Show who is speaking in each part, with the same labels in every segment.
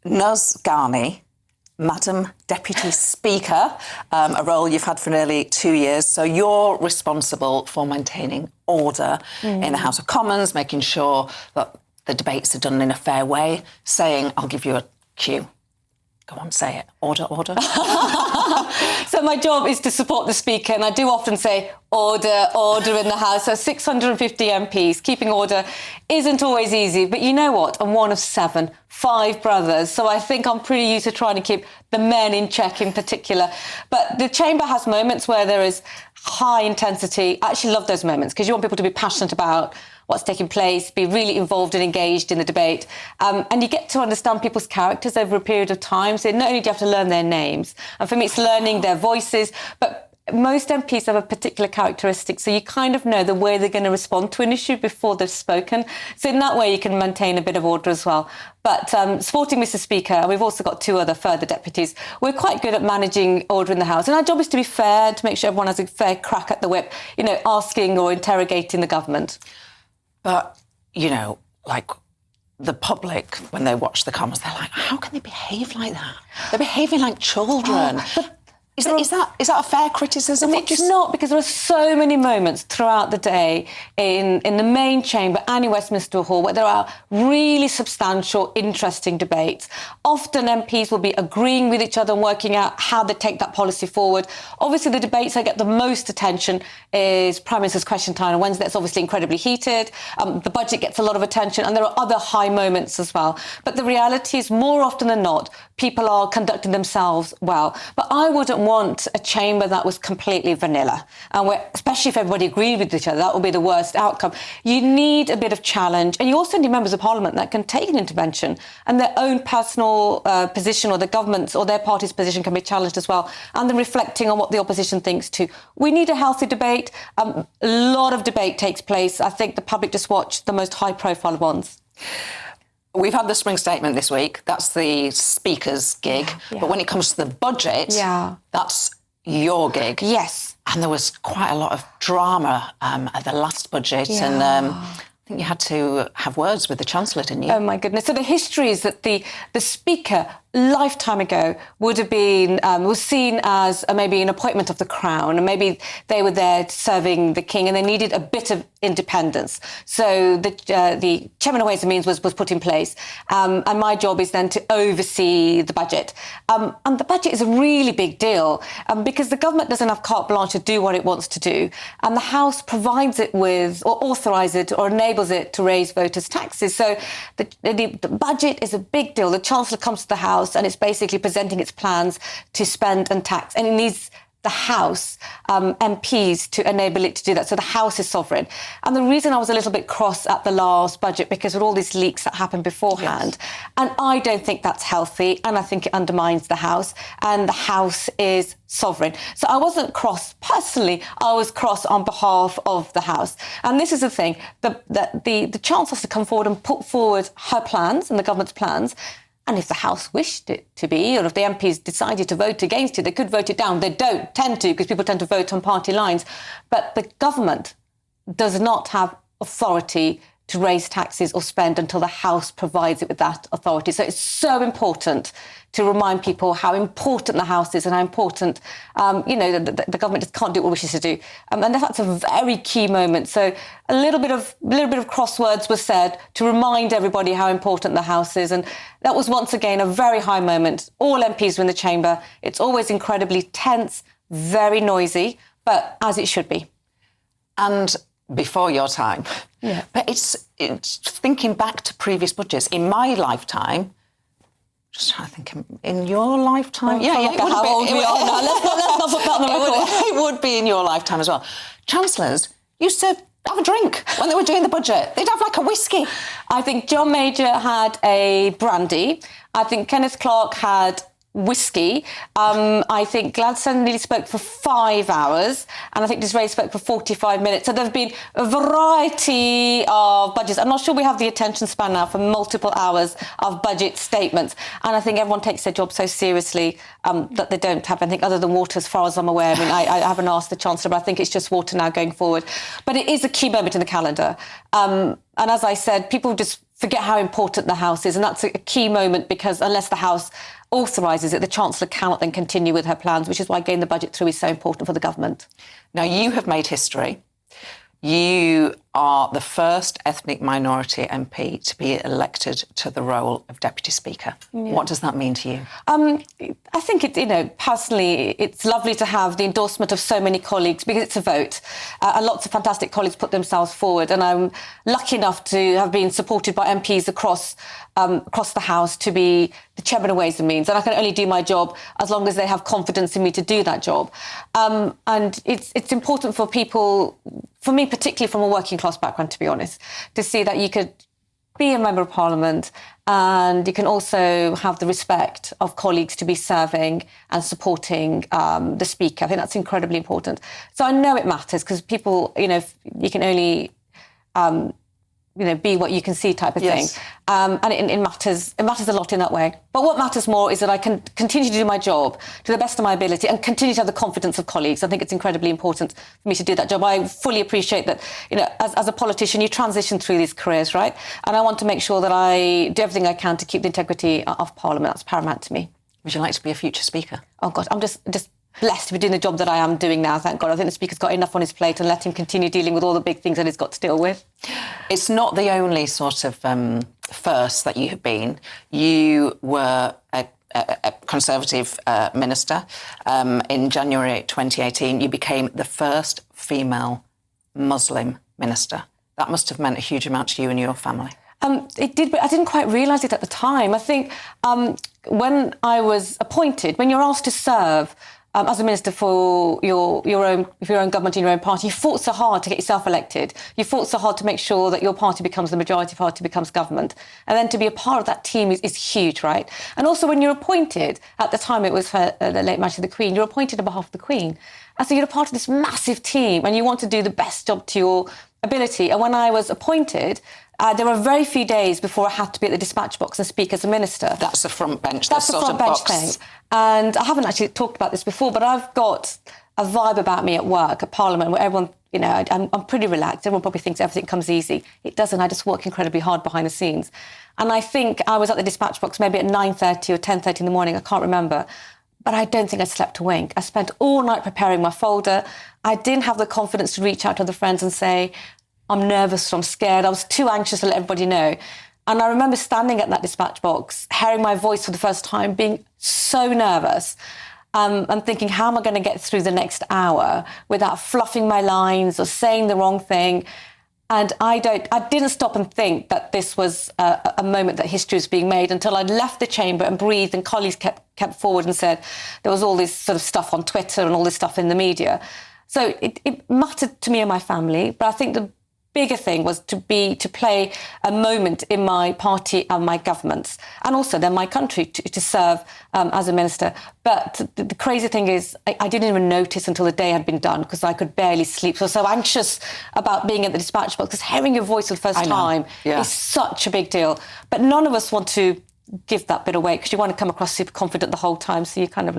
Speaker 1: Ghani, Madam Deputy Speaker, a role you've had for nearly 2 years. So you're responsible for maintaining order in the House of Commons, making sure that the debates are done in a fair way, saying, I'll give you a cue. Go on, say it. Order, order.
Speaker 2: So my job is to support the Speaker, and I do often say, order, order in the House. So 650 MPs, keeping order isn't always easy. But you know what? I'm one of 7, 5 brothers. So I think I'm pretty used to trying to keep the men in check in particular. But the Chamber has moments where there is high intensity. I actually love those moments because you want people to be passionate about what's taking place, be really involved and engaged in the debate. And you get to understand people's characters over a period of time. So not only do you have to learn their names, and for me it's learning their voices, but most MPs have a particular characteristic, so you kind of know the way they're going to respond to an issue before they've spoken. So in that way you can maintain a bit of order as well. But supporting Mr Speaker, and we've also got 2 other further deputies, we're quite good at managing order in the House. And our job is to be fair, to make sure everyone has a fair crack at the whip, you know, asking or interrogating the government.
Speaker 1: But, you know, like the public, when they watch the Commons, they're like, how can they behave like that? They're behaving like children. Is that a fair criticism?
Speaker 2: It's not, because there are so many moments throughout the day in the main chamber and in Westminster Hall where there are really substantial, interesting debates. Often MPs will be agreeing with each other and working out how they take that policy forward. Obviously, the debates that get the most attention is Prime Minister's Question Time on Wednesday. It's obviously incredibly heated. The budget gets a lot of attention, and there are other high moments as well. But the reality is, more often than not, people are conducting themselves well. But I wouldn't want a chamber that was completely vanilla, and where, especially if everybody agreed with each other, that would be the worst outcome. You need a bit of challenge, and you also need members of Parliament that can take an intervention, and their own personal position or the government's or their party's position can be challenged as well, and then reflecting on what the opposition thinks too. We need a healthy debate. A lot of debate takes place. I think the public just watch the most high-profile ones.
Speaker 1: We've had the spring statement this week. That's the Speaker's gig. Yeah. But when it comes to the budget, that's your gig.
Speaker 2: Yes.
Speaker 1: And there was quite a lot of drama at the last budget. Yeah. And I think you had to have words with the Chancellor, didn't you?
Speaker 2: Oh, my goodness. So the history is that the Speaker, lifetime ago, would have been, was seen as maybe an appointment of the Crown, and maybe they were there serving the King and they needed a bit of independence. So the Chairman of Ways and Means was put in place, and my job is then to oversee the budget. And the budget is a really big deal because the government doesn't have carte blanche to do what it wants to do, and the House provides it with, or authorises it, or enables it to raise voters' taxes. So the budget is a big deal. The Chancellor comes to the House and it's basically presenting its plans to spend and tax. And it needs the House MPs to enable it to do that. So the House is sovereign. And the reason I was a little bit cross at the last budget, because of all these leaks that happened beforehand, and I don't think that's healthy, and I think it undermines the House, and the House is sovereign. So I wasn't cross personally, I was cross on behalf of the House. And this is the thing, the Chancellor has to come forward and put forward her plans and the government's plans. And if the House wished it to be, or if the MPs decided to vote against it, they could vote it down. They don't tend to, because people tend to vote on party lines. But the government does not have authority to raise taxes or spend until the House provides it with that authority. So it's so important to remind people how important the House is and how important, the government just can't do what it wishes to do. And that's a very key moment. So a little bit of crosswords was said to remind everybody how important the House is. And that was once again a very high moment. All MPs were in the chamber. It's always incredibly tense, very noisy, but as it should be.
Speaker 1: And before your time.
Speaker 2: Yeah.
Speaker 1: But it's thinking back to previous budgets. In my lifetime, just trying to think, in your lifetime?
Speaker 2: How old we are now. Let's not put that on the record.
Speaker 1: It would be in your lifetime as well. Chancellors used to have a drink when they were doing the budget. They'd have like a whiskey.
Speaker 2: I think John Major had a brandy. I think Kenneth Clarke had whiskey. I think Gladstone nearly spoke for 5 hours, and I think Disraeli spoke for 45 minutes. So there have been a variety of budgets. I'm not sure we have the attention span now for multiple hours of budget statements. And I think everyone takes their job so seriously that they don't have anything other than water, as far as I'm aware. I mean, I haven't asked the Chancellor, but I think it's just water now going forward. But it is a key moment in the calendar. And as I said, people just forget how important the House is. And that's a key moment, because unless the House authorises it, the Chancellor cannot then continue with her plans, which is why getting the budget through is so important for the government.
Speaker 1: Now, you have made history. You are the first ethnic minority MP to be elected to the role of Deputy Speaker. Yeah. What does that mean to you?
Speaker 2: I think, personally, it's lovely to have the endorsement of so many colleagues, because it's a vote. And lots of fantastic colleagues put themselves forward. And I'm lucky enough to have been supported by MPs across the House to be the chairman of Ways and Means. And I can only do my job as long as they have confidence in me to do that job. And it's important for people, for me particularly from a working class background, to be honest, to see that you could be a member of Parliament and you can also have the respect of colleagues to be serving and supporting the Speaker. I think that's incredibly important. So I know it matters, because people, you can only be what you can see type of
Speaker 1: yes.
Speaker 2: thing. And it matters a lot in that way. But what matters more is that I can continue to do my job to the best of my ability and continue to have the confidence of colleagues. I think it's incredibly important for me to do that job. I fully appreciate that, as a politician, you transition through these careers, right? And I want to make sure that I do everything I can to keep the integrity of Parliament. That's paramount to me.
Speaker 1: Would you like to be a future Speaker?
Speaker 2: Oh, God, I'm just blessed to be doing the job that I am doing now, thank God. I think the Speaker's got enough on his plate, and let him continue dealing with all the big things that he's got to deal with.
Speaker 1: It's not the only sort of first that you have been. You were a Conservative minister. In January 2018, you became the first female Muslim minister. That must have meant a huge amount to you and your family.
Speaker 2: It did, but I didn't quite realise it at the time. I think when I was appointed, when you're asked to serve as a minister for your own government in your own party, you fought so hard to get yourself elected. You fought so hard to make sure that your party becomes the majority party, becomes government. And then to be a part of that team is huge, right? And also when you're appointed, at the time it was the late Majesty the Queen, you're appointed on behalf of the Queen. And so you're a part of this massive team and you want to do the best job to your ability. And when I was appointed, there were very few days before I had to be at the dispatch box and speak as a minister.
Speaker 1: That's the front bench.
Speaker 2: That's the front bench thing. And I haven't actually talked about this before, but I've got a vibe about me at work, at Parliament, where everyone, I'm pretty relaxed. Everyone probably thinks everything comes easy. It doesn't. I just work incredibly hard behind the scenes. And I think I was at the dispatch box maybe at 9:30 or 10:30 in the morning. I can't remember. But I don't think I slept a wink. I spent all night preparing my folder. I didn't have the confidence to reach out to other friends and say, I'm nervous, I'm scared. I was too anxious to let everybody know. And I remember standing at that dispatch box, hearing my voice for the first time, being so nervous, and thinking, how am I going to get through the next hour without fluffing my lines or saying the wrong thing? And I didn't stop and think that this was a moment that history was being made until I'd left the chamber and breathed, and colleagues kept forward and said there was all this sort of stuff on Twitter and all this stuff in the media. So it mattered to me and my family, but I think the bigger thing was to play a moment in my party and my governments, and also then my country to serve as a minister. But the crazy thing is, I didn't even notice until the day had been done, because I could barely sleep. So I was so anxious about being at the dispatch box, because hearing your voice for the first time is such a big deal. But none of us want to give that bit away, because you want to come across super confident the whole time. So you kind of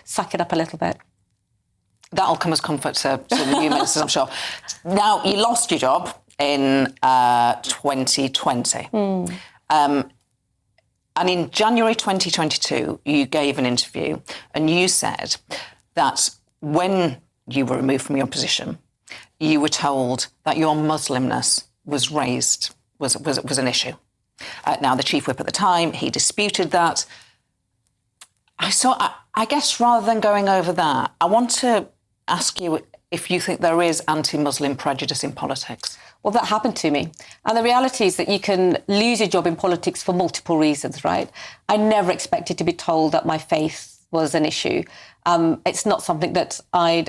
Speaker 2: suck it up a little bit.
Speaker 1: That'll come as comfort to the new ministers, I'm sure. Now, you lost your job in 2020. And in January 2022, you gave an interview and you said that when you were removed from your position, you were told that your Muslimness was an issue. Now, the Chief Whip at the time, he disputed that. I guess rather than going over that, I want to ask you if you think there is anti-Muslim prejudice in politics.
Speaker 2: Well, that happened to me. And the reality is that you can lose your job in politics for multiple reasons, right? I never expected to be told that my faith was an issue. It's not something that I've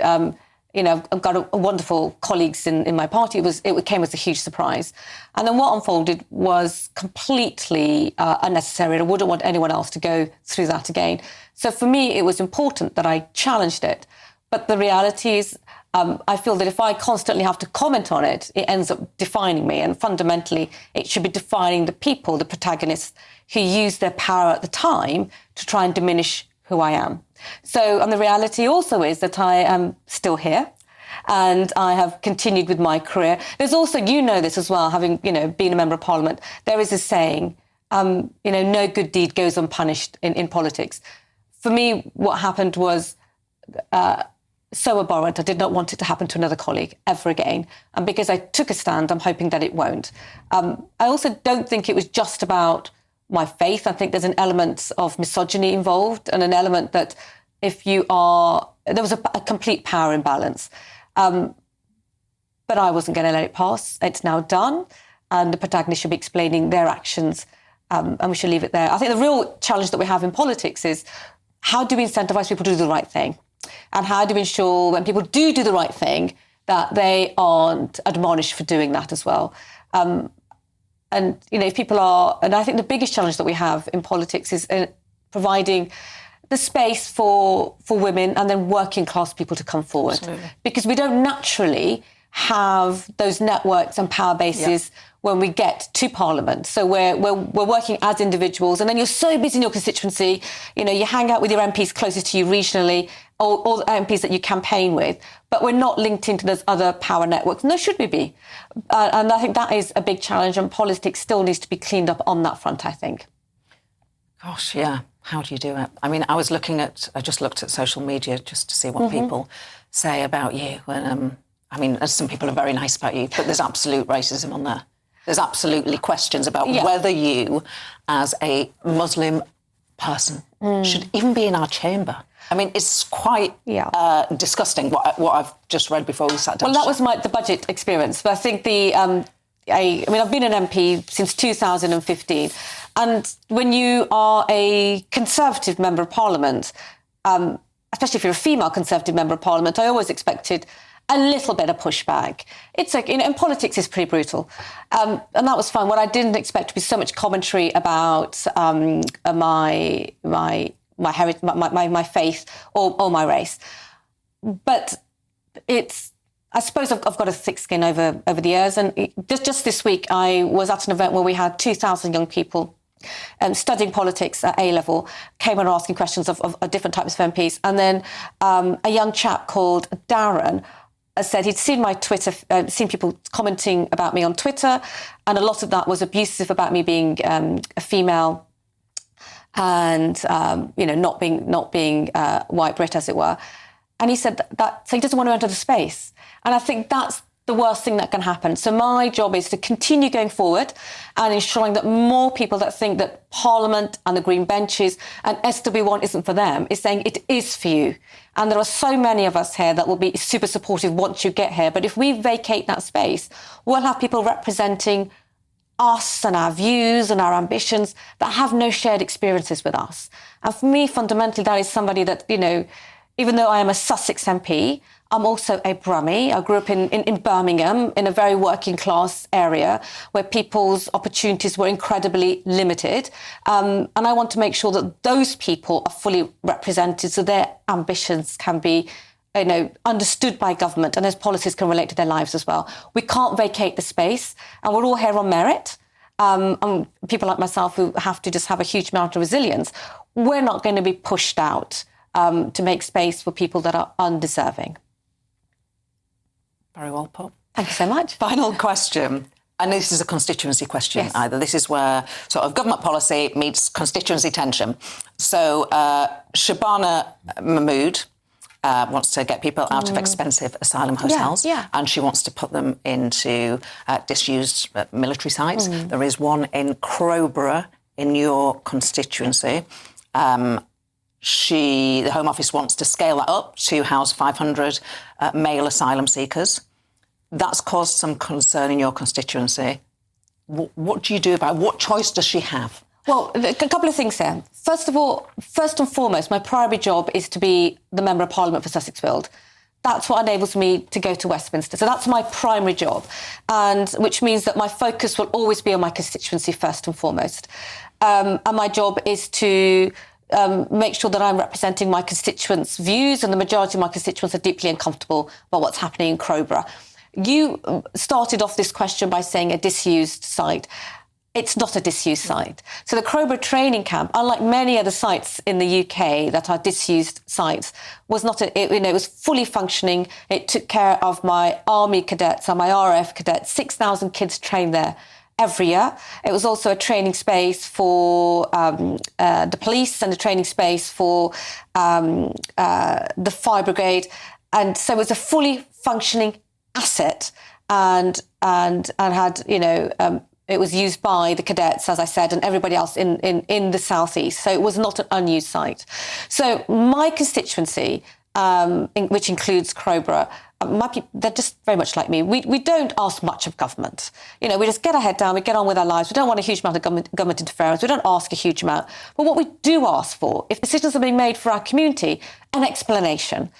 Speaker 2: got wonderful colleagues in my party. It came as a huge surprise. And then what unfolded was completely unnecessary. And I wouldn't want anyone else to go through that again. So for me, it was important that I challenged it. But the reality is, I feel that if I constantly have to comment on it, it ends up defining me. And fundamentally, it should be defining the people, the protagonists, who used their power at the time to try and diminish who I am. So, and the reality also is that I am still here. and I have continued with my career. There's also, you know this as well, having, been a member of Parliament, there is a saying, no good deed goes unpunished in politics. For me, what happened was so abhorrent. I did not want it to happen to another colleague ever again. And because I took a stand, I'm hoping that it won't. I also don't think it was just about my faith. I think there's an element of misogyny involved, and an element that there was a complete power imbalance. But I wasn't going to let it pass. It's now done, and the protagonists should be explaining their actions, and we should leave it there. I think the real challenge that we have in politics is, how do we incentivise people to do the right thing? And how do we ensure when people do the right thing that they aren't admonished for doing that as well? And, if people are... And I think the biggest challenge that we have in politics is providing the space for women and then working class people to come forward. Absolutely. Because we don't naturally have those networks and power bases when we get to Parliament. So we're working as individuals, and then you're so busy in your constituency, you hang out with your MPs closest to you regionally, or the MPs that you campaign with, but we're not linked into those other power networks. No, should we be? And I think that is a big challenge, and politics still needs to be cleaned up on that front, I think.
Speaker 1: Gosh, yeah. How do you do it? I mean, I just looked at social media just to see what people say about you. And, some people are very nice about you, but there's absolute racism on there. There's absolutely questions about whether you, as a Muslim person, should even be in our chamber. I mean, it's quite disgusting what I've just read before we sat down.
Speaker 2: Well, that was the budget experience. But I think I've been an MP since 2015. And when you are a Conservative Member of Parliament, especially if you're a female Conservative Member of Parliament, I always expected a little bit of pushback. It's like, and politics is pretty brutal. And that was fun. What I didn't expect to be so much commentary about my heritage, my faith, or my race. But I suppose I've got a thick skin over the years. And just this week, I was at an event where we had 2,000 young people studying politics at A-level, came and asking questions of different types of MPs. And then a young chap called Darren said he'd seen my Twitter, seen people commenting about me on Twitter, and a lot of that was abusive about me being a female and not being white Brit, as it were. And he said so he doesn't want to enter the space. And I think that's the worst thing that can happen. So my job is to continue going forward and ensuring that more people that think that Parliament and the Green Benches and SW1 isn't for them is saying it is for you. And there are so many of us here that will be super supportive once you get here. But if we vacate that space, we'll have people representing us and our views and our ambitions that have no shared experiences with us. And for me, fundamentally, that is somebody that, even though I am a Sussex MP, I'm also a Brummie. I grew up in Birmingham, in a very working class area where people's opportunities were incredibly limited. And I want to make sure that those people are fully represented so their ambitions can be understood by government and those policies can relate to their lives as well. We can't vacate the space, and we're all here on merit. And people like myself who have to just have a huge amount of resilience, we're not going to be pushed out to make space for people that are undeserving.
Speaker 1: Very well put.
Speaker 2: Thank you so much.
Speaker 1: Final question. And this is a constituency question either. This is where sort of government policy meets constituency tension. So Shabana Mahmood wants to get people out of expensive asylum hotels and she wants to put them into disused military sites. There is one in Crowborough in your constituency. The Home Office wants to scale that up to house 500 male asylum seekers. That's caused some concern in your constituency. What do you do about it? What choice does she have?
Speaker 2: Well, a couple of things there. First and foremost, my primary job is to be the Member of Parliament for Sussex Field. That's what enables me to go to Westminster. So that's my primary job, and which means that my focus will always be on my constituency first and foremost. And my job is to make sure that I'm representing my constituents' views, and the majority of my constituents are deeply uncomfortable about what's happening in Crowborough. You started off this question by saying a disused site. it's not a disused site. So the Crowborough training camp, unlike many other sites in the UK that are disused sites, was not it was fully functioning. It took care of my army cadets and my RAF cadets. 6,000 kids trained there every year. It was also a training space for the police and a training space for the fire brigade. And so it was a fully functioning asset and had, it was used by the cadets, as I said, and everybody else in the southeast. So it was not an unused site. So my constituency, which includes Crowborough, they're just very much like me. We don't ask much of government. We just get our head down, we get on with our lives. We don't want a huge amount of government interference. We don't ask a huge amount. But what we do ask for, if decisions are being made for our community, an explanation.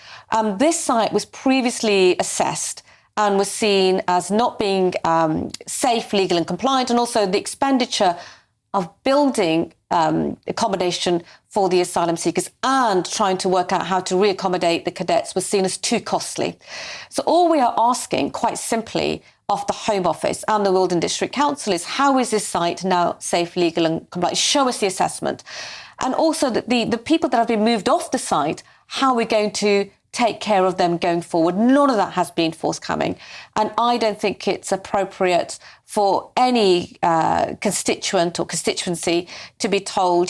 Speaker 2: This site was previously assessed and was seen as not being safe, legal and compliant, and also the expenditure of building accommodation for the asylum seekers and trying to work out how to reaccommodate the cadets was seen as too costly. So all we are asking, quite simply, of the Home Office and the Wilton District Council is, how is this site now safe, legal and compliant? Show us the assessment. And also the people that have been moved off the site, how we're going to take care of them going forward. None of that has been forthcoming. And I don't think it's appropriate for any constituent or constituency to be told,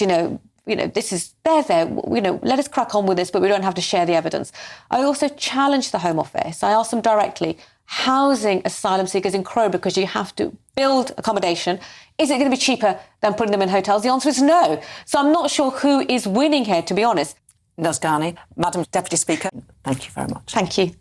Speaker 2: this is, they're there, let us crack on with this, but we don't have to share the evidence. I also challenged the Home Office. I asked them directly, housing asylum seekers in Crowborough, because you have to build accommodation, is it going to be cheaper than putting them in hotels? The answer is no. So I'm not sure who is winning here, to be honest.
Speaker 1: Ghani. Madam Deputy Speaker, thank you very much.
Speaker 2: Thank you.